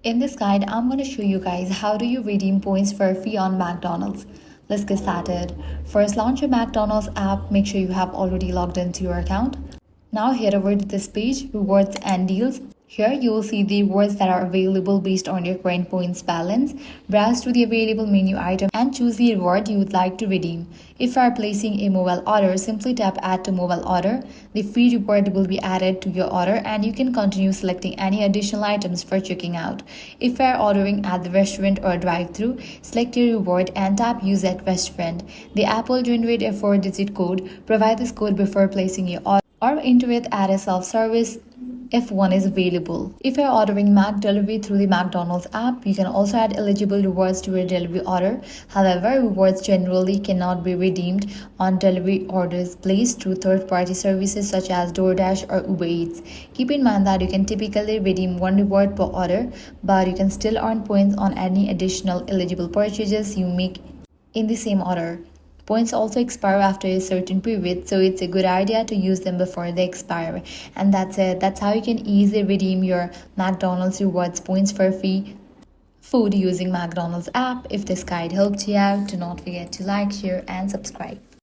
In this guide, I'm going to show you guys how do you redeem points for free on McDonald's. Let's get started. First, launch your McDonald's app. Make sure you have already logged into your account. Now head over to this page, rewards and deals. Here you will see the rewards that are available based on your current points balance. Browse to the available menu item and choose the reward you would like to redeem. If you are placing a mobile order, simply tap add to mobile order. The free reward will be added to your order and you can continue selecting any additional items for checking out. If you are ordering at the restaurant or drive-thru, select your reward and tap use at restaurant. The app will generate a 4-digit code. Provide this code before placing your order or enter it at a self-service if one is available. If you're ordering Mac delivery through the McDonald's app, you can also add eligible rewards to your delivery order. However, rewards generally cannot be redeemed on delivery orders placed through third-party services such as DoorDash or Uber Eats. Keep in mind that you can typically redeem one reward per order, but you can still earn points on any additional eligible purchases you make in the same order. Points also expire after a certain period, so it's a good idea to use them before they expire. And that's it. That's how you can easily redeem your McDonald's rewards points for free food using McDonald's app. If this guide helped you out, do not forget to like, share, and subscribe.